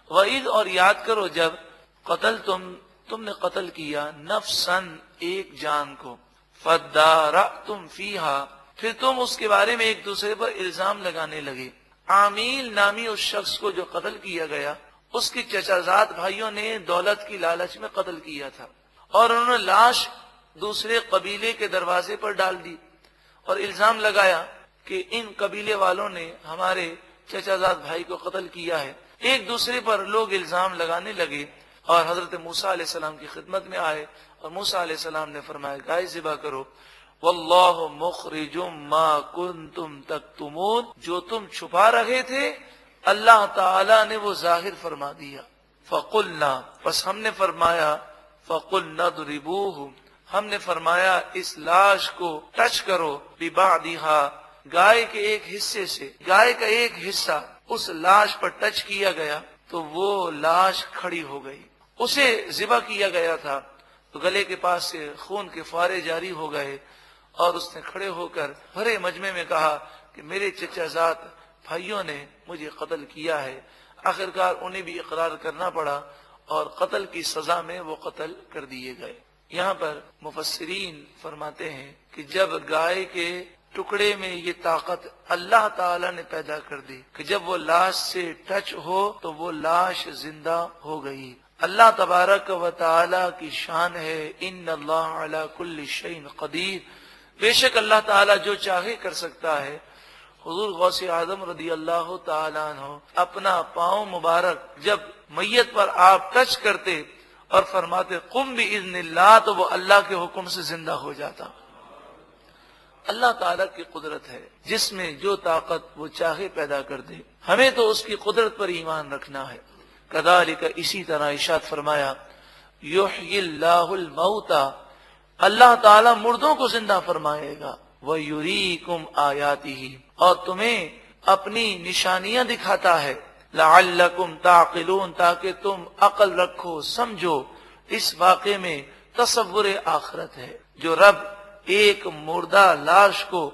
وَإِذْ اور یاد کرو جب قتل تم نے قتل کیا نفسن ایک جان کو فَدَّارَأْتُمْ فِيهَا پھر تم اس کے بارے میں ایک دوسرے پر الزام لگانے لگے. عامل نامی اس شخص کو جو قتل کیا گیا اس کی چچا زاد بھائیوں نے دولت کی لالچ میں قتل کیا تھا اور انہوں نے لاش دوسرے قبیلے کے دروازے پر ڈال دی اور الزام لگایا کہ ان قبیلے والوں نے ہمارے چچا زاد بھائی کو قتل کیا ہے. ایک دوسرے پر لوگ الزام لگانے لگے اور حضرت موسیٰ علیہ السلام کی خدمت میں آئے اور موسیٰ علیہ السلام نے فرمایا گائے ذبح کرو. واللہ مخرج ما کنتم تکتمون جو تم چھپا رہے تھے اللہ تعالی نے وہ ظاہر فرما دیا. فقلنا پس ہم نے فرمایا فقلنا ضربوہ ہم نے فرمایا اس لاش کو ٹچ کرو ببعضھا گائے کے ایک حصے سے. گائے کا ایک حصہ اس لاش پر ٹچ کیا گیا تو وہ لاش کھڑی ہو گئی. اسے ذبح کیا گیا تھا تو گلے کے پاس سے خون کے فوارے جاری ہو گئے اور اس نے کھڑے ہو کر بھرے مجمع میں کہا کہ میرے چچا زاد بھائیوں نے مجھے قتل کیا ہے. آخرکار انہیں بھی اقرار کرنا پڑا اور قتل کی سزا میں وہ قتل کر دیے گئے. یہاں پر مفسرین فرماتے ہیں کہ جب گائے کے ٹکڑے میں یہ طاقت اللہ تعالی نے پیدا کر دی کہ جب وہ لاش سے ٹچ ہو تو وہ لاش زندہ ہو گئی. اللہ تبارک و تعالی کی شان ہے ان اللہ علی کل شیء قدیر. بے شک اللہ تعالی جو چاہے کر سکتا ہے. حضور غوث اعظم رضی اللہ تعالی عنہ اپنا پاؤں مبارک جب میت پر آپ ٹچ کرتے اور فرماتے قم باذن اللہ تو وہ اللہ کے حکم سے زندہ ہو جاتا. اللہ تعالیٰ کی قدرت ہے جس میں جو طاقت وہ چاہے پیدا کر دے. ہمیں تو اس کی قدرت پر ایمان رکھنا ہے. کذالک اسی طرح ارشاد فرمایا یحیی اللہ الموتى اللہ تعالیٰ مردوں کو زندہ فرمائے گا. ویریکم آیاتہ اور تمہیں اپنی نشانیاں دکھاتا ہے. لعلکم تعقلون تاکہ تم عقل رکھو سمجھو. اس واقعے میں تصور آخرت ہے. جو رب ایک مردہ لاش کو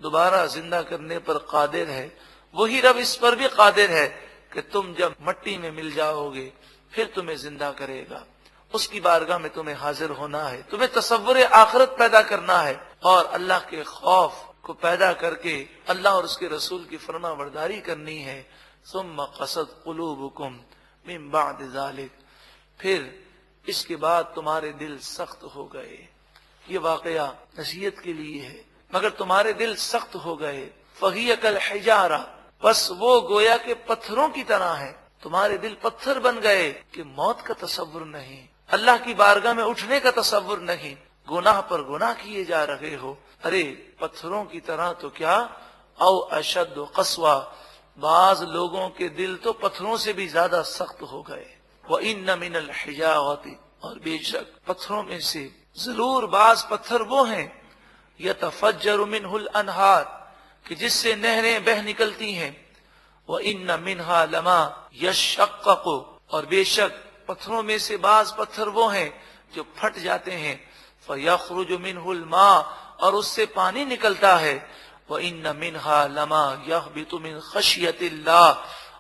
دوبارہ زندہ کرنے پر قادر ہے وہی رب اس پر بھی قادر ہے کہ تم جب مٹی میں مل جاؤ گے پھر تمہیں زندہ کرے گا. اس کی بارگاہ میں تمہیں حاضر ہونا ہے. تمہیں تصور آخرت پیدا کرنا ہے اور اللہ کے خوف کو پیدا کر کے اللہ اور اس کے رسول کی فرما برداری کرنی ہے. ثم قست قلوبکم من بعد ذلک پھر اس کے بعد تمہارے دل سخت ہو گئے. یہ واقعہ نصیحت کے لیے ہے. مگر تمہارے دل سخت ہو گئے. فہی کالحجارہ بس وہ گویا کہ پتھروں کی طرح ہے. تمہارے دل پتھر بن گئے کہ موت کا تصور نہیں, اللہ کی بارگاہ میں اٹھنے کا تصور نہیں, گناہ پر گناہ کیے جا رہے ہو. ارے پتھروں کی طرح تو کیا او اشد قسوہ بعض لوگوں کے دل تو پتھروں سے بھی زیادہ سخت ہو گئے. وَإِنَّ مِنَ الْحِجَارَةِ اور بے شک پتھروں میں سے ضرور بعض پتھر وہ ہیں یتفجر منہ الانہار کہ جس سے نہریں بہ نکلتی ہیں. وَإِنَّ مِنْهَا لَمَا يَشَّقَّقُ اور بے شک پتھروں میں سے بعض پتھر وہ ہیں جو پھٹ جاتے ہیں. فَيَخْرُجُ مِنْهُ الْمَاءُ اور اس سے پانی نکلتا ہے. وَإِنَّ مِنْهَا لَمَا يَهْبِطُ مِنْ خَشْيَةِ اللَّهِ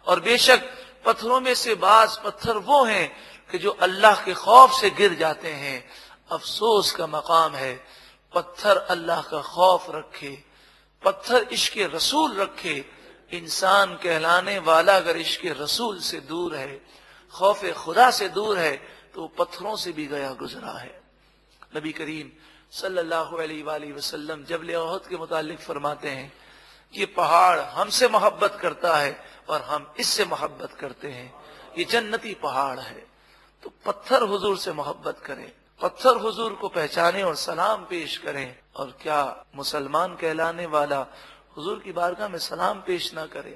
اور بے شک پتھروں میں سے بعض پتھر وہ ہیں کہ جو اللہ کے خوف سے گر جاتے ہیں. افسوس کا مقام ہے پتھر اللہ کا خوف رکھے, پتھر عشق رسول رکھے. انسان کہلانے والا اگر عشق رسول سے دور ہے, خوف خدا سے دور ہے, تو وہ پتھروں سے بھی گیا گزرا ہے. نبی کریم صلی اللہ علیہ وآلہ وسلم جبل احد کے متعلق فرماتے ہیں یہ پہاڑ ہم سے محبت کرتا ہے اور ہم اس سے محبت کرتے ہیں. یہ جنتی پہاڑ ہے. تو پتھر حضور سے محبت کریں, پتھر حضور کو پہچانے اور سلام پیش کریں. اور کیا مسلمان کہلانے والا حضور کی بارگاہ میں سلام پیش نہ کرے؟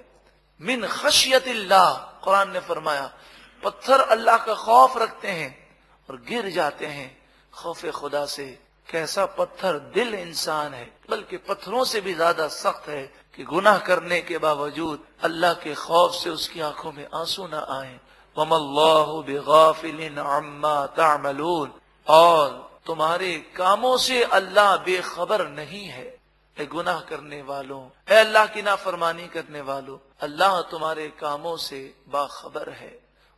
من خشیت اللہ قرآن نے فرمایا پتھر اللہ کا خوف رکھتے ہیں اور گر جاتے ہیں خوف خدا سے. کیسا پتھر دل انسان ہے, بلکہ پتھروں سے بھی زیادہ سخت ہے کہ گناہ کرنے کے باوجود اللہ کے خوف سے اس کی آنکھوں میں آنسو نہ آئیں. وَمَا اللَّهُ بِغَافِلٍ عَمَّا تَعْمَلُونَ اور تمہارے کاموں سے اللہ بے خبر نہیں ہے. اے گناہ کرنے والوں, اے اللہ کی نافرمانی کرنے والوں, اللہ تمہارے کاموں سے باخبر ہے.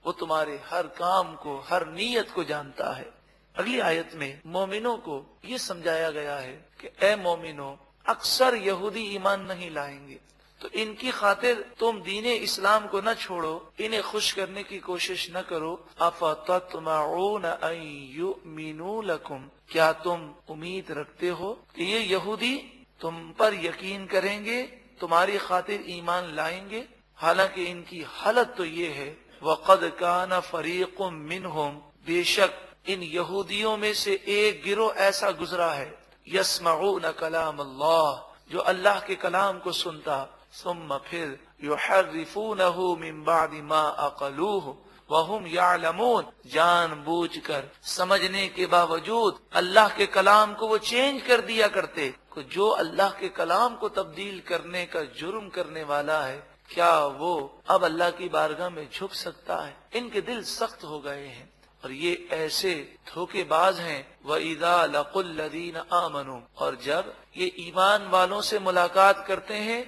وہ تمہارے ہر کام کو، ہر نیت کو جانتا ہے۔ اگلی آیت میں مومنوں کو یہ سمجھایا گیا ہے کہ اے مومنوں، اکثر یہودی ایمان نہیں لائیں گے، تو ان کی خاطر تم دین اسلام کو نہ چھوڑو، انہیں خوش کرنے کی کوشش نہ کرو۔ افتطمعون ان یؤمنوا لکم، کیا تم امید رکھتے ہو کہ یہ یہودی تم پر یقین کریں گے، تمہاری خاطر ایمان لائیں گے؟ حالانکہ ان کی حالت تو یہ ہے، وَقَدْ كَانَ فَرِيقٌ مِّنْهُمْ، بے شک ان یہودیوں میں سے ایک گروہ ایسا گزرا ہے، یسمعون کلام اللہ، جو اللہ کے کلام کو سنتا، ثم پھر یحرفونہ من بعد ما عقلوہ وہم یعلمون، جان بوجھ کر سمجھنے کے باوجود اللہ کے کلام کو وہ چینج کر دیا کرتے۔ جو اللہ کے کلام کو تبدیل کرنے کا جرم کرنے والا ہے، کیا وہ اب اللہ کی بارگاہ میں جھک سکتا ہے؟ ان کے دل سخت ہو گئے ہیں، اور یہ ایسے دھوکے باز ہیں۔ وَإِذَا لَقُوا الَّذِينَ آمَنُوا، اور جب یہ ایمان والوں سے ملاقات کرتے ہیں،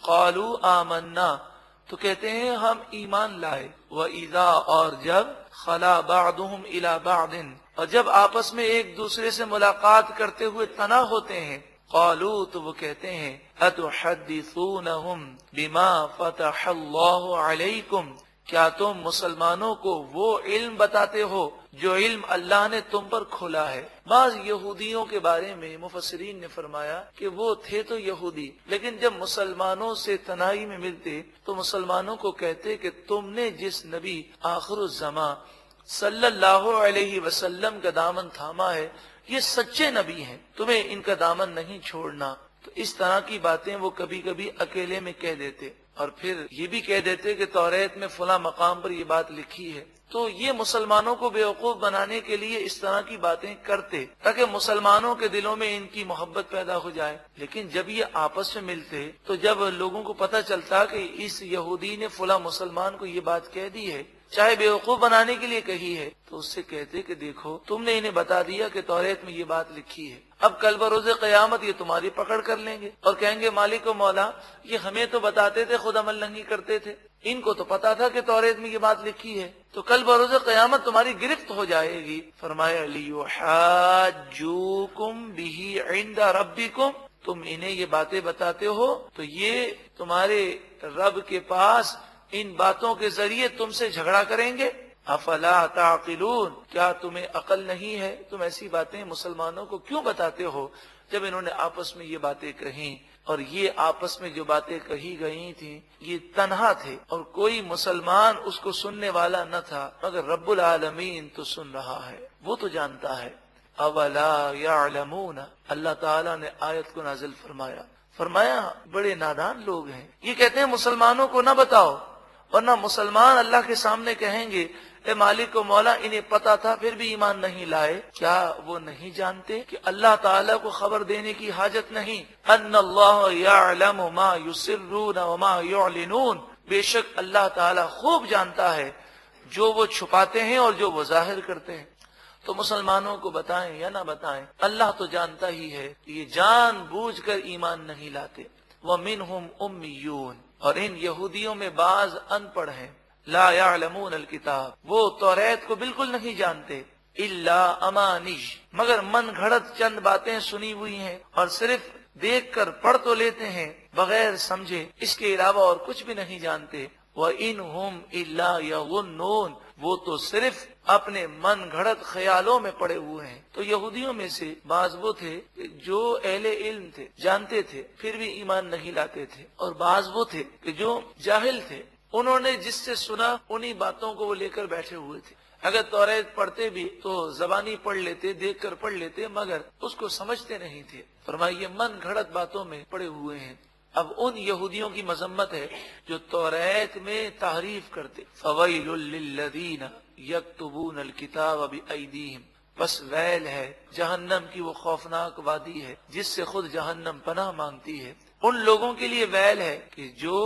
قَالُوا آمَنَّا، تو کہتے ہیں ہم ایمان لائے۔ وَإِذَا، اور جب خَلَا بَعْضُهُمْ إِلَى بَعْضٍ، اور جب آپس میں ایک دوسرے سے ملاقات کرتے ہوئے تنہا ہوتے ہیں، قالوا، تو وہ کہتے ہیں، اتحدثونہم بما فتح اللہ علیکم، کیا تم مسلمانوں کو وہ علم بتاتے ہو جو علم اللہ نے تم پر کھولا ہے؟ بعض یہودیوں کے بارے میں مفسرین نے فرمایا کہ وہ تھے تو یہودی، لیکن جب مسلمانوں سے تنہائی میں ملتے تو مسلمانوں کو کہتے کہ تم نے جس نبی آخر الزمان صلی اللہ علیہ وسلم کا دامن تھاما ہے، یہ سچے نبی ہیں، تمہیں ان کا دامن نہیں چھوڑنا۔ تو اس طرح کی باتیں وہ کبھی کبھی اکیلے میں کہہ دیتے، اور پھر یہ بھی کہہ دیتے کہ توریت میں فلاں مقام پر یہ بات لکھی ہے۔ تو یہ مسلمانوں کو بیوقوف بنانے کے لیے اس طرح کی باتیں کرتے تاکہ مسلمانوں کے دلوں میں ان کی محبت پیدا ہو جائے۔ لیکن جب یہ آپس میں ملتے تو جب لوگوں کو پتہ چلتا کہ اس یہودی نے فلاں مسلمان کو یہ بات کہہ دی ہے، چاہے بیوقوف بنانے کے لیے کہی ہے، تو اس سے کہتے کہ دیکھو تم نے انہیں بتا دیا کہ توریت میں یہ بات لکھی ہے، اب کل بروز قیامت یہ تمہاری پکڑ کر لیں گے اور کہیں گے مالک و مولا، یہ ہمیں تو بتاتے تھے، خود عمل نہیں کرتے تھے، ان کو تو پتا تھا کہ توریت میں یہ بات لکھی ہے، تو کل بروز قیامت تمہاری گرفت ہو جائے گی۔ فرمایا لیحاجوکم بہ عند ربکم، تم انہیں یہ باتیں بتاتے ہو تو یہ تمہارے رب کے پاس ان باتوں کے ذریعے تم سے جھگڑا کریں گے۔ افلا تعقلون، کیا تمہیں عقل نہیں ہے؟ تم ایسی باتیں مسلمانوں کو کیوں بتاتے ہو؟ جب انہوں نے آپس میں یہ باتیں کہیں، اور یہ آپس میں جو باتیں کہی گئی تھیں یہ تنہا تھے اور کوئی مسلمان اس کو سننے والا نہ تھا، مگر رب العالمین تو سن رہا ہے، وہ تو جانتا ہے۔ اولا یعلمون، اللہ تعالیٰ نے آیت کو نازل فرمایا بڑے نادان لوگ ہیں، یہ کہتے ہیں مسلمانوں کو نہ بتاؤ، ورنہ مسلمان اللہ کے سامنے کہیں گے اے مالک و مولا، انہیں پتا تھا پھر بھی ایمان نہیں لائے۔ کیا وہ نہیں جانتے کہ اللہ تعالیٰ کو خبر دینے کی حاجت نہیں؟ ان اللہ یعلم ما یسرون وما یعلنون، بے شک اللہ تعالیٰ خوب جانتا ہے جو وہ چھپاتے ہیں اور جو وہ ظاہر کرتے ہیں۔ تو مسلمانوں کو بتائیں یا نہ بتائیں، اللہ تو جانتا ہی ہے کہ یہ جان بوجھ کر ایمان نہیں لاتے۔ ومنہم امیون، اور ان یہودیوں میں بعض ان پڑھ ہیں، لا یعلمون الکتاب، وہ توریت کو بالکل نہیں جانتے، الا امانی، مگر من گھڑت چند باتیں سنی ہوئی ہیں اور صرف دیکھ کر پڑھ تو لیتے ہیں بغیر سمجھے، اس کے علاوہ اور کچھ بھی نہیں جانتے۔ وَإِنْهُمْ إِلَّا يَظُنُّونَ، وہ تو صرف اپنے من گھڑت خیالوں میں پڑے ہوئے ہیں۔ تو یہودیوں میں سے بعض وہ تھے کہ جو اہل علم تھے، جانتے تھے، پھر بھی ایمان نہیں لاتے تھے، اور بعض وہ تھے کہ جو جاہل تھے، انہوں نے جس سے سنا انہی باتوں کو وہ لے کر بیٹھے ہوئے تھے۔ اگر توریت پڑھتے بھی تو زبانی پڑھ لیتے، دیکھ کر پڑھ لیتے، مگر اس کو سمجھتے نہیں تھے۔ فرمائیے من گھڑت باتوں میں پڑے ہوئے ہیں۔ اب ان یہودیوں کی مذمت ہے جو توریت میں تحریف کرتے۔ فویل للذین یکتبون الکتاب بایدیہم، بس ویل ہے، جہنم کی وہ خوفناک وادی ہے جس سے خود جہنم پناہ مانگتی ہے۔ ان لوگوں کے لیے ویل ہے کہ جو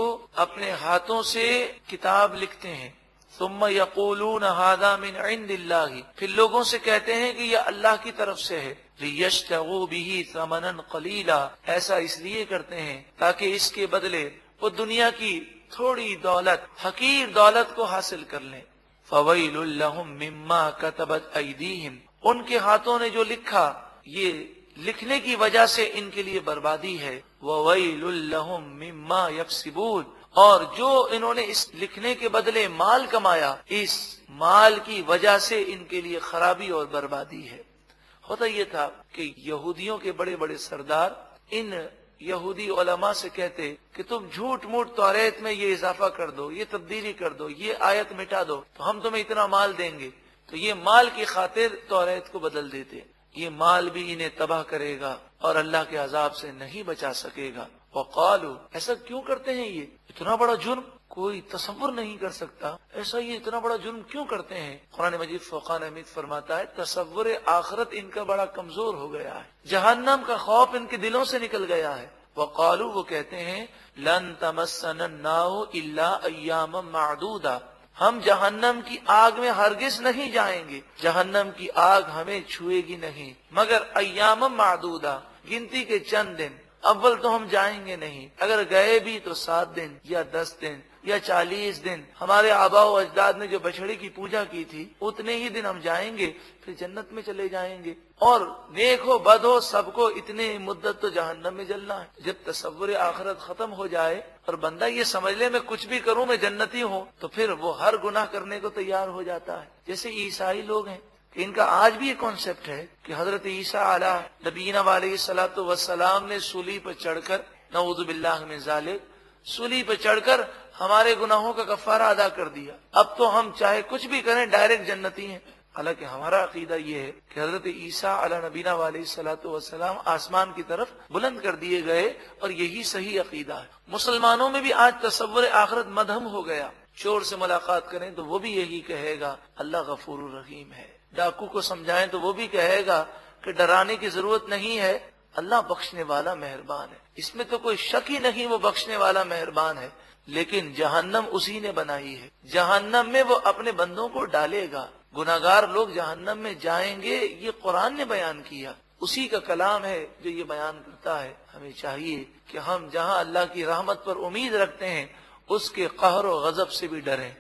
اپنے ہاتھوں سے کتاب لکھتے ہیں، ثم یقولون ھذا من عند اللہ، پھر لوگوں سے کہتے ہیں کہ یہ اللہ کی طرف سے ہے، لیشتروا بہ ثمنا قلیلا، ایسا اس لیے کرتے ہیں تاکہ اس کے بدلے وہ دنیا کی تھوڑی دولت، حقیر دولت کو حاصل کر لیں۔ فویل لہم مما کتبت ایدیہم، ان کے ہاتھوں نے جو لکھا یہ لکھنے کی وجہ سے ان کے لیے بربادی ہے، وویل لہم مما یکسبون، اور جو انہوں نے اس لکھنے کے بدلے مال کمایا اس مال کی وجہ سے ان کے لیے خرابی اور بربادی ہے۔ ہوتا یہ تھا کہ یہودیوں کے بڑے بڑے سردار ان یہودی علماء سے کہتے کہ تم جھوٹ موٹ توریت میں یہ اضافہ کر دو، یہ تبدیلی کر دو، یہ آیت مٹا دو تو ہم تمہیں اتنا مال دیں گے، تو یہ مال کی خاطر توریت کو بدل دیتے۔ یہ مال بھی انہیں تباہ کرے گا اور اللہ کے عذاب سے نہیں بچا سکے گا۔ وقالوا، ایسا کیوں کرتے ہیں؟ یہ اتنا بڑا جرم کوئی تصور نہیں کر سکتا، ایسا یہ اتنا بڑا جرم کیوں کرتے ہیں؟ قرآن مجید فرقان حمید فرماتا ہے تصور آخرت ان کا بڑا کمزور ہو گیا ہے، جہنم کا خوف ان کے دلوں سے نکل گیا ہے۔ وقالوا، وہ کہتے ہیں لن تمسنا النار الا ایاما معدودہ، ہم جہنم کی آگ میں ہرگز نہیں جائیں گے، جہنم کی آگ ہمیں چھوئے گی نہیں مگر ایام معدودہ، گنتی کے چند دن۔ اول تو ہم جائیں گے نہیں، اگر گئے بھی تو 7 دن یا 10 دن یا 40 دن، ہمارے آباء و اجداد نے جو بچڑی کی پوجا کی تھی اتنے ہی دن ہم جائیں گے، پھر جنت میں چلے جائیں گے، اور نیک ہو بد ہو سب کو اتنے مدت تو جہنم میں جلنا ہے۔ جب تصور آخرت ختم ہو جائے اور بندہ یہ سمجھ لے میں کچھ بھی کروں میں جنتی ہوں، تو پھر وہ ہر گناہ کرنے کو تیار ہو جاتا ہے۔ جیسے عیسائی لوگ ہیں کہ ان کا آج بھی یہ کانسیپٹ ہے کہ حضرت عیسیٰ علیہ نبینا علیہ الصلوۃ والسلام نے سولی پر چڑھ کر، نعوذ باللہ من ذالک، سولی پر چڑھ کر ہمارے گناہوں کا کفارہ ادا کر دیا، اب تو ہم چاہے کچھ بھی کریں ڈائریکٹ جنتی ہیں۔ حالانکہ ہمارا عقیدہ یہ ہے کہ حضرت عیسیٰ علیہ نبینا علیہ الصلوۃ والسلام آسمان کی طرف بلند کر دیے گئے، اور یہی صحیح عقیدہ ہے۔ مسلمانوں میں بھی آج تصور آخرت مدھم ہو گیا، چور سے ملاقات کریں تو وہ بھی یہی کہے گا اللہ غفور الرحیم ہے، ڈاکو کو سمجھائیں تو وہ بھی کہے گا کہ ڈرانے کی ضرورت نہیں ہے، اللہ بخشنے والا مہربان ہے، اس میں تو کوئی شک ہی نہیں وہ بخشنے والا مہربان ہے۔ لیکن جہنم اسی نے بنائی ہے، جہنم میں وہ اپنے بندوں کو ڈالے گا، گناہگار لوگ جہنم میں جائیں گے، یہ قرآن نے بیان کیا، اسی کا کلام ہے جو یہ بیان کرتا ہے۔ ہمیں چاہیے کہ ہم جہاں اللہ کی رحمت پر امید رکھتے ہیں اس کے قہر و غضب سے بھی ڈریں۔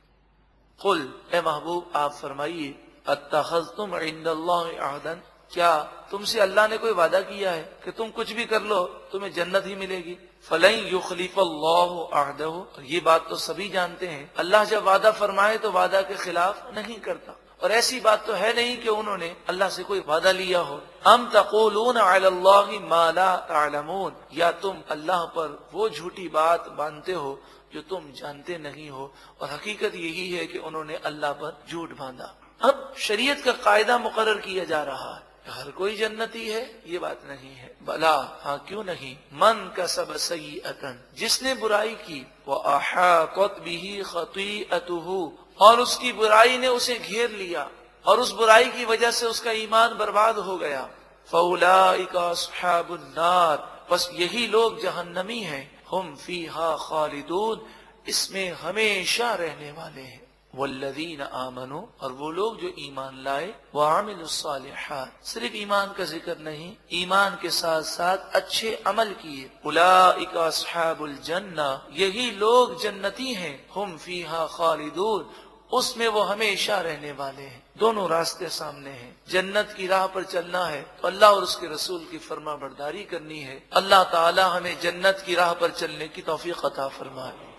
قل، اے محبوب آپ فرمائیے، اتخذتم عند اللہ عہدا، کیا تم سے اللہ نے کوئی وعدہ کیا ہے کہ تم کچھ بھی کر لو تمہیں جنت ہی ملے گی؟ فلن یخلف اللہ عہدہ، یہ بات تو سبھی جانتے ہیں اللہ جب وعدہ فرمائے تو وعدہ کے خلاف نہیں کرتا، اور ایسی بات تو ہے نہیں کہ انہوں نے اللہ سے کوئی وعدہ لیا ہو۔ ام تقولون علی اللہ ما لا تعلمون، یا تم اللہ پر وہ جھوٹی بات باندھتے ہو جو تم جانتے نہیں ہو، اور حقیقت یہی ہے کہ انہوں نے اللہ پر جھوٹ باندھا۔ اب شریعت کا قاعدہ مقرر کیا جا رہا ہے، ہر کوئی جنتی ہے، یہ بات نہیں ہے۔ بلا، ہاں کیوں نہیں، من کسب سیئۃ، جس نے برائی کی، وَأَحَاطَتْ بِهِ خَطِیئَتُهُ، اور اس کی برائی نے اسے گھیر لیا اور اس برائی کی وجہ سے اس کا ایمان برباد ہو گیا، فَأُولَٰئِکَ أَصْحَابُ النَّارِ، بس یہی لوگ جہنمی ہیں، ہم فیہا خالدون، اس میں ہمیشہ رہنے والے ہیں۔ والذین آمنوا، اور وہ لوگ جو ایمان لائے، وعملوا الصالحات، صرف ایمان کا ذکر نہیں، ایمان کے ساتھ ساتھ اچھے عمل کیے، اولئک اصحاب الجنہ، یہی لوگ جنتی ہیں، ہم فیہا خالدون، اس میں وہ ہمیشہ رہنے والے ہیں۔ دونوں راستے سامنے ہیں، جنت کی راہ پر چلنا ہے تو اللہ اور اس کے رسول کی فرما برداری کرنی ہے۔ اللہ تعالی ہمیں جنت کی راہ پر چلنے کی توفیق عطا فرمائے۔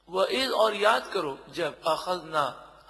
وَإِذْ، اور یاد کرو جب اخذنا،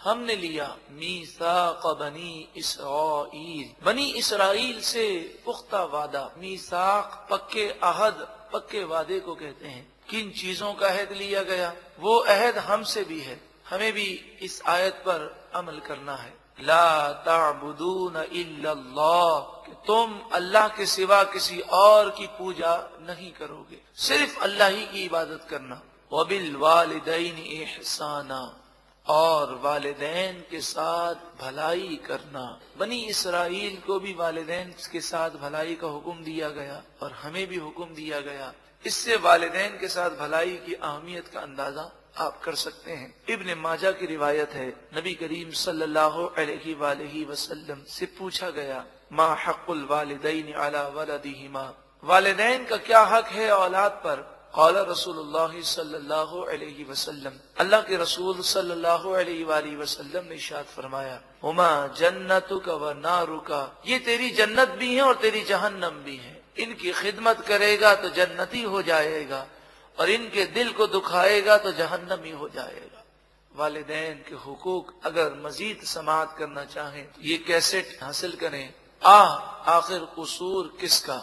ہم نے لیا، میثاق بنی اسرائیل، بنی اسرائیل سے پختہ وعدہ، میثاق پکے عہد، پکے وعدے کو کہتے ہیں۔ کن چیزوں کا عہد لیا گیا؟ وہ عہد ہم سے بھی ہے، ہمیں بھی اس آیت پر عمل کرنا ہے۔ لا تعبدون الا اللہ، کہ تم اللہ کے سوا کسی اور کی پوجا نہیں کرو گے، صرف اللہ ہی کی عبادت کرنا۔ وَبِالْوَالِدَيْنِ إِحْسَانًا، اور والدین کے ساتھ بھلائی کرنا۔ بنی اسرائیل کو بھی والدین کے ساتھ بھلائی کا حکم دیا گیا اور ہمیں بھی حکم دیا گیا، اس سے والدین کے ساتھ بھلائی کی اہمیت کا اندازہ آپ کر سکتے ہیں۔ ابن ماجہ کی روایت ہے، نبی کریم صلی اللہ علیہ وآلہ وسلم سے پوچھا گیا، ما حق الوالدین علی ولدہما، والدین کا کیا حق ہے اولاد پر؟ قال رسول اللہ صلی اللہ علیہ وسلم، اللہ کے رسول صلی اللہ علیہ وآلہ وسلم نے ارشاد فرمایا، ہما جنتک و نارک، یہ تیری جنت بھی ہے اور تیری جہنم بھی ہے، ان کی خدمت کرے گا تو جنتی ہو جائے گا اور ان کے دل کو دکھائے گا تو جہنمی ہو جائے گا۔ والدین کے حقوق اگر مزید سماعت کرنا چاہیں تو یہ کیسٹ حاصل کریں۔ آخر قصور کس کا،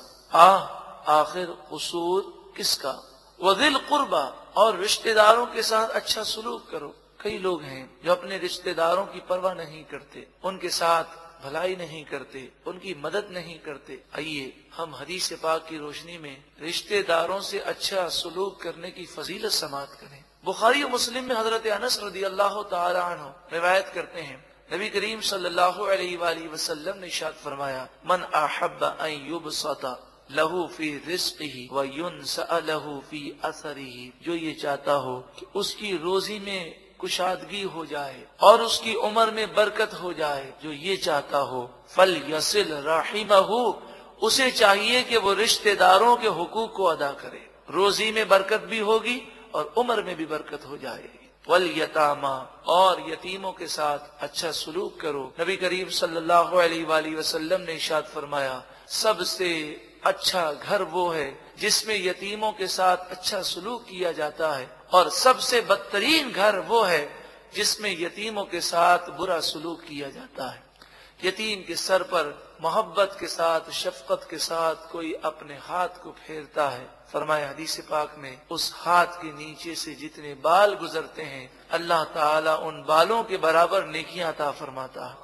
آخر قصور کس کا، وذل قربا، اور رشتہ داروں کے ساتھ اچھا سلوک کرو۔ کئی لوگ ہیں جو اپنے رشتہ داروں کی پرواہ نہیں کرتے، ان کے ساتھ بھلائی نہیں کرتے، ان کی مدد نہیں کرتے۔ آئیے ہم حدیث پاک کی روشنی میں رشتہ داروں سے اچھا سلوک کرنے کی فضیلت سماعت کریں۔ بخاری و مسلم میں حضرت انس رضی اللہ تعالی عنہ روایت کرتے ہیں، نبی کریم صلی اللہ علیہ وآلہ وسلم نے ارشاد فرمایا، من احب ان یبسط لہو فی رزقہ وینسأ لہو فی اثرہ، جو یہ چاہتا ہو کہ اس کی روزی میں کشادگی ہو جائے اور اس کی عمر میں برکت ہو جائے، جو یہ چاہتا ہو فلیصل رحمہ، اسے چاہیے کہ وہ رشتہ داروں کے حقوق کو ادا کرے، روزی میں برکت بھی ہوگی اور عمر میں بھی برکت ہو جائے گی۔ والیتاما، اور یتیموں کے ساتھ اچھا سلوک کرو۔ نبی کریم صلی اللہ علیہ وآلہ وسلم نے ارشاد فرمایا، سب سے اچھا گھر وہ ہے جس میں یتیموں کے ساتھ اچھا سلوک کیا جاتا ہے، اور سب سے بدترین گھر وہ ہے جس میں یتیموں کے ساتھ برا سلوک کیا جاتا ہے۔ یتیم کے سر پر محبت کے ساتھ، شفقت کے ساتھ کوئی اپنے ہاتھ کو پھیرتا ہے، فرمایا حدیث پاک میں، اس ہاتھ کے نیچے سے جتنے بال گزرتے ہیں اللہ تعالیٰ ان بالوں کے برابر نیکیاں عطا فرماتا ہے۔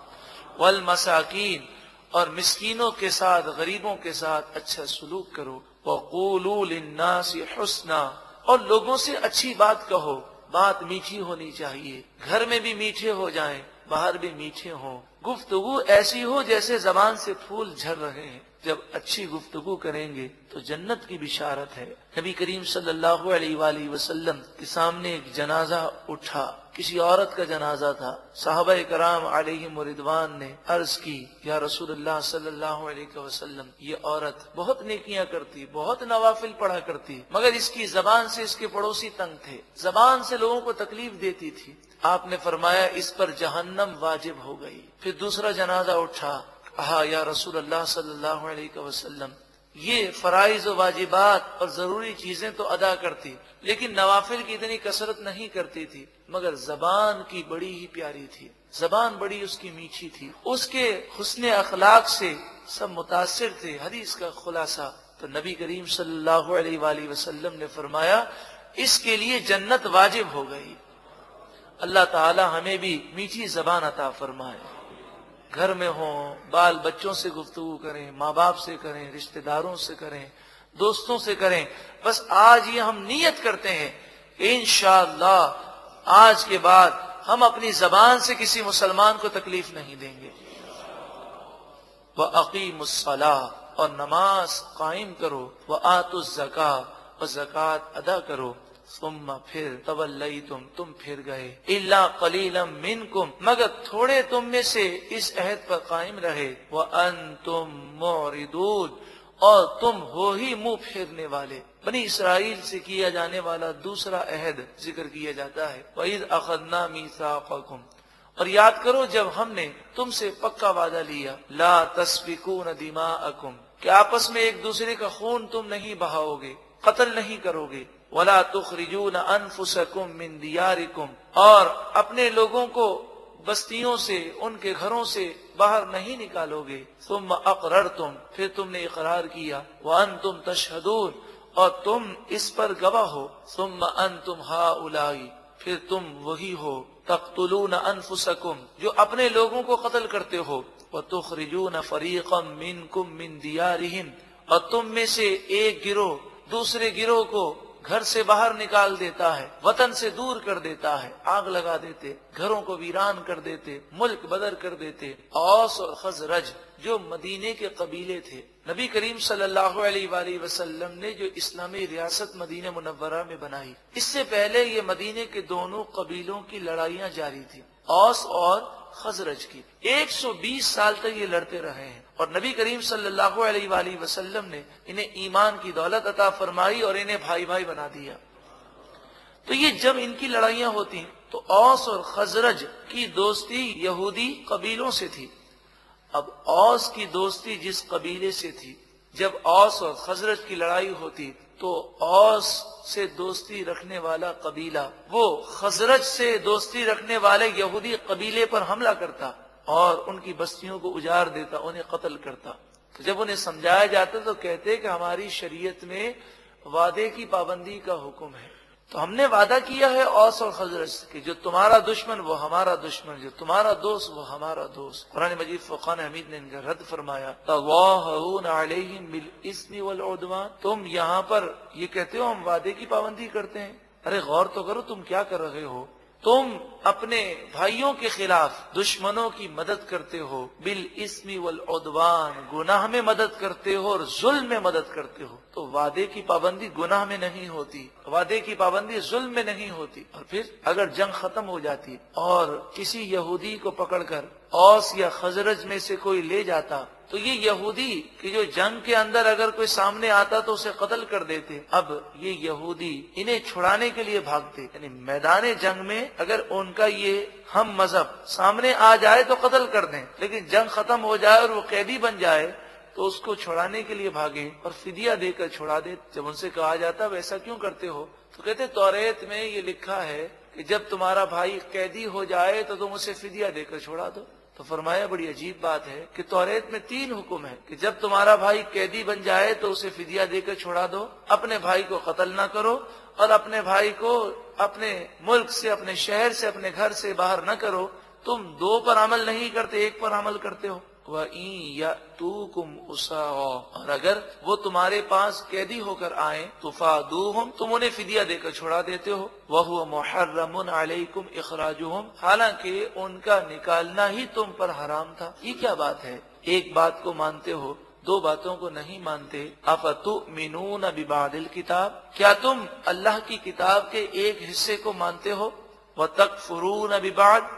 والمساکین، اور مسکینوں کے ساتھ، غریبوں کے ساتھ اچھا سلوک کرو۔ وقولوا للناس حسنا، اور لوگوں سے اچھی بات کہو، بات میٹھی ہونی چاہیے، گھر میں بھی میٹھے ہو جائیں، باہر بھی میٹھے ہوں، گفتگو ایسی ہو جیسے زبان سے پھول جھر رہے ہیں۔ جب اچھی گفتگو کریں گے تو جنت کی بشارت ہے۔ نبی کریم صلی اللہ علیہ وآلہ وسلم کے سامنے ایک جنازہ اٹھا، کسی عورت کا جنازہ تھا۔ صحابہ کرام علیہم رضوان نے عرض کی، یا رسول اللہ صلی اللہ علیہ وسلم، یہ عورت بہت نیکیاں کرتی، بہت نوافل پڑھا کرتی، مگر اس کی زبان سے اس کے پڑوسی تنگ تھے، زبان سے لوگوں کو تکلیف دیتی تھی۔ آپ نے فرمایا اس پر جہنم واجب ہو گئی۔ پھر دوسرا جنازہ اٹھا، کہا یا رسول اللہ صلی اللہ علیہ وسلم، یہ فرائض و واجبات اور ضروری چیزیں تو ادا کرتی، لیکن نوافل کی اتنی کثرت نہیں کرتی تھی، مگر زبان کی بڑی ہی پیاری تھی، زبان بڑی اس کی میٹھی تھی، اس کے حسن اخلاق سے سب متاثر تھے۔ حدیث کا خلاصہ، تو نبی کریم صلی اللہ علیہ وآلہ وسلم نے فرمایا اس کے لیے جنت واجب ہو گئی۔ اللہ تعالی ہمیں بھی میٹھی زبان عطا فرمائے، گھر میں ہوں، بال بچوں سے گفتگو کریں، ماں باپ سے کریں، رشتہ داروں سے کریں، دوستوں سے کریں۔ بس آج یہ ہم نیت کرتے ہیں کہ انشاءاللہ آج کے بعد ہم اپنی زبان سے کسی مسلمان کو تکلیف نہیں دیں گے۔ وَأَقِيمُوا الصَّلَاةَ، اور نماز قائم کرو، وَآتُوا الزَّكَاةَ، اور زکوٰۃ ادا کرو۔ ثم پھر تولیتم، تم پھر گئے، الا قلیلا منکم، مگر تھوڑے تم میں سے اس عہد پر قائم رہے، وانتم معرضون، اور تم ہو ہی منہ پھیرنے والے۔ بنی اسرائیل سے کیا جانے والا دوسرا عہد ذکر کیا جاتا ہے، وَإِذْ أَخَذْنَا مِيثَاقَكُمْ، اور یاد کرو جب ہم نے تم سے پکا وعدہ لیا، لا تسفکون دماءکم، کہ آپس میں ایک دوسرے کا خون تم نہیں بہاؤ گے، قتل نہیں کرو گے، ولا تخرجون انفسکم من دیارکم، اور اپنے لوگوں کو بستیوں سے، ان کے گھروں سے باہر نہیں نکالو گے، ثم اقررتم، پھر تم نے اقرار کیا، وانتم تشہدون، اور تم اس پر گواہ ہو، ثم انتم ہؤلاء، پھر تم وہی ہو، تقتلون انفسکم، جو اپنے لوگوں کو قتل کرتے ہو، وتخرجون فریقا منکم من دیارہم، اور تم میں سے ایک گروہ دوسرے گروہ کو گھر سے باہر نکال دیتا ہے، وطن سے دور کر دیتا ہے، آگ لگا دیتے، گھروں کو ویران کر دیتے، ملک بدر کر دیتے۔ اوس اور خزرج جو مدینے کے قبیلے تھے، نبی کریم صلی اللہ علیہ وآلہ وسلم نے جو اسلامی ریاست مدینہ منورہ میں بنائی، اس سے پہلے یہ مدینے کے دونوں قبیلوں کی لڑائیاں جاری تھی۔ اوس اور خزرج کی. 120 سال تک یہ لڑتے رہے ہیں اور نبی کریم صلی اللہ علیہ وآلہ وسلم نے انہیں ایمان کی دولت عطا فرمائی اور انہیں بھائی بھائی بنا دیا. تو یہ جب ان کی لڑائیاں ہوتی تو اوس اور خزرج کی دوستی یہودی قبیلوں سے تھی. اب اوس کی دوستی جس قبیلے سے تھی، جب اوس اور خزرج کی لڑائی ہوتی تو اوس سے دوستی رکھنے والا قبیلہ وہ خزرج سے دوستی رکھنے والے یہودی قبیلے پر حملہ کرتا اور ان کی بستیوں کو اجاڑ دیتا، انہیں قتل کرتا. تو جب انہیں سمجھایا جاتا تو کہتے کہ ہماری شریعت میں وعدے کی پابندی کا حکم ہے. تو ہم نے وعدہ کیا ہے اوس اور خزرج کہ جو تمہارا دشمن وہ ہمارا دشمن، جو تمہارا دوست وہ ہمارا دوست. قرآن مجید فرقان حمید نے ان کا رد فرمایا تواہون علیہم بالاسم والعدوان. تم یہاں پر یہ کہتے ہو ہم وعدے کی پابندی کرتے ہیں. ارے غور تو کرو تم کیا کر رہے ہو. تم اپنے بھائیوں کے خلاف دشمنوں کی مدد کرتے ہو، بالاسم والعدوان گناہ میں مدد کرتے ہو اور ظلم میں مدد کرتے ہو. تو وعدے کی پابندی گناہ میں نہیں ہوتی، وعدے کی پابندی ظلم میں نہیں ہوتی. اور پھر اگر جنگ ختم ہو جاتی اور کسی یہودی کو پکڑ کر اوس یا خزرج میں سے کوئی لے جاتا تو یہ یہودی کہ جو جنگ کے اندر اگر کوئی سامنے آتا تو اسے قتل کر دیتے. اب یہ یہودی انہیں چھڑانے کے لیے بھاگتے، یعنی میدان جنگ میں اگر ان کا یہ ہم مذہب سامنے آ جائے تو قتل کر دیں، لیکن جنگ ختم ہو جائے اور وہ قیدی بن جائے تو اس کو چھڑانے کے لیے بھاگے اور فدیہ دے کر چھڑا دے. جب ان سے کہا جاتا ویسا کیوں کرتے ہو تو کہتے توریت میں یہ لکھا ہے کہ جب تمہارا بھائی قیدی ہو جائے تو تم اسے فدیہ دے کر چھڑا دو. تو فرمایا بڑی عجیب بات ہے کہ توریت میں 3 حکم ہے کہ جب تمہارا بھائی قیدی بن جائے تو اسے فدیہ دے کر چھڑا دو، اپنے بھائی کو قتل نہ کرو اور اپنے بھائی کو اپنے ملک سے، اپنے شہر سے، اپنے گھر سے باہر نہ کرو. تم 2 پر عمل نہیں کرتے، 1 پر عمل کرتے ہو. وَإِن يَأْتُوكُمْ أُسَارَىٰ اور اگر وہ تمہارے پاس قیدی ہو کر آئیں تو فادوہم تم انہیں فدیہ دے کر چھڑا دیتے ہو. وَهُوَ مُحَرَّمٌ عَلَيْكُمْ إِخْرَاجُهُمْ حالانکہ ان کا نکالنا ہی تم پر حرام تھا. یہ کیا بات ہے؟ ایک بات کو مانتے ہو، 2 باتوں کو نہیں مانتے. أَفَتُؤْمِنُونَ بِبَعْضِ الْكِتَابِ کیا تم اللہ کی کتاب کے ایک حصے کو مانتے ہو؟ وَتَكْفُرُونَ بِبَعْضٍ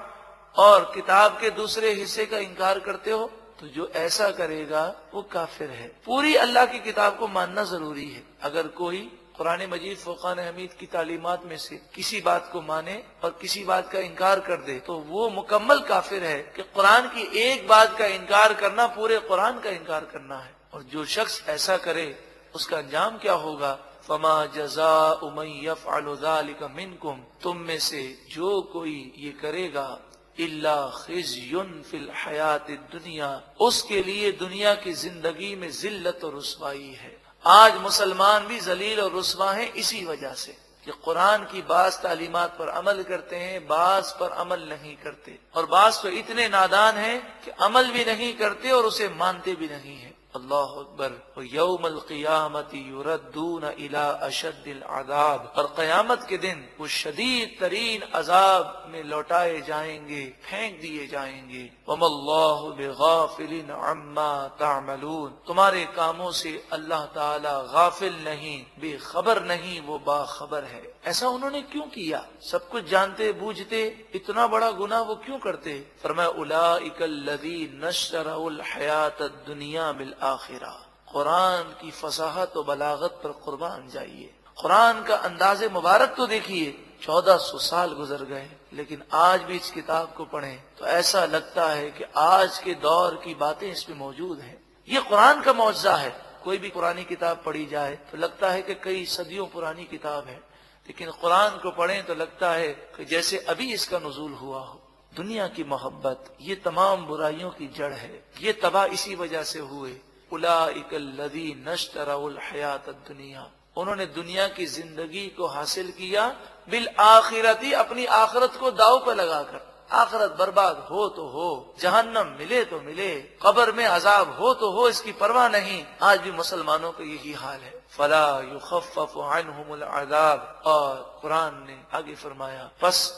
اور کتاب کے دوسرے حصے کا انکار کرتے ہو. تو جو ایسا کرے گا وہ کافر ہے. پوری اللہ کی کتاب کو ماننا ضروری ہے. اگر کوئی قرآن مجید فرقان حمید کی تعلیمات میں سے کسی بات کو مانے اور کسی بات کا انکار کر دے تو وہ مکمل کافر ہے کہ قرآن کی ایک بات کا انکار کرنا پورے قرآن کا انکار کرنا ہے. اور جو شخص ایسا کرے اس کا انجام کیا ہوگا؟ فما جزاء من يفعل ذلك منكم تم میں سے جو کوئی یہ کرے گا الا خزي في الحیات الدنیا اس کے لیے دنیا کی زندگی میں ذلت اور رسوائی ہے. آج مسلمان بھی ذلیل اور رسوا ہیں اسی وجہ سے کہ قرآن کی بعض تعلیمات پر عمل کرتے ہیں، بعض پر عمل نہیں کرتے، اور بعض تو اتنے نادان ہیں کہ عمل بھی نہیں کرتے اور اسے مانتے بھی نہیں ہیں. اللہ اکبر. یوم القیامت یردون الی اشد العذاب اور قیامت کے دن وہ شدید ترین عذاب میں لوٹائے جائیں گے، پھینک دیے جائیں گے. وما اللہ بغافل عما تعملون تمہارے کاموں سے اللہ تعالی غافل نہیں، بے خبر نہیں، وہ باخبر ہے. ایسا انہوں نے کیوں کیا؟ سب کچھ جانتے بوجھتے اتنا بڑا گناہ وہ کیوں کرتے؟ فرمایا اولئک الذین اشتروا الحیات الدنیا بالآخرہ. قرآن کی فصاحت و بلاغت پر قربان جائیے. قرآن کا انداز مبارک تو دیکھیے. 1400 سال گزر گئے لیکن آج بھی اس کتاب کو پڑھیں تو ایسا لگتا ہے کہ آج کے دور کی باتیں اس میں موجود ہیں. یہ قرآن کا معجزہ ہے. کوئی بھی پرانی کتاب پڑھی جائے تو لگتا ہے کہ کئی صدیوں پرانی کتاب ہے، لیکن قرآن کو پڑھیں تو لگتا ہے کہ جیسے ابھی اس کا نزول ہوا ہو. دنیا کی محبت یہ تمام برائیوں کی جڑ ہے. یہ تباہ اسی وجہ سے ہوئے. اولئک الذین اشتروا الحیات الدنیا انہوں نے دنیا کی زندگی کو حاصل کیا بالآخرتی اپنی آخرت کو داؤ پہ لگا کر. آخرت برباد ہو تو ہو، جہنم ملے تو ملے، قبر میں عذاب ہو تو ہو، اس کی پرواہ نہیں. آج بھی مسلمانوں کا یہی حال ہے. فلا یخفف عنہم العذاب اور قرآن نے آگے فرمایا پس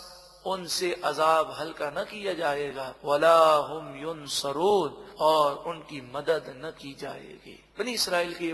ان سے عذاب ہلکا نہ کیا جائے گا. ولا هم ینصرون اور ان کی مدد نہ کی جائے گی. بنی اسرائیل کی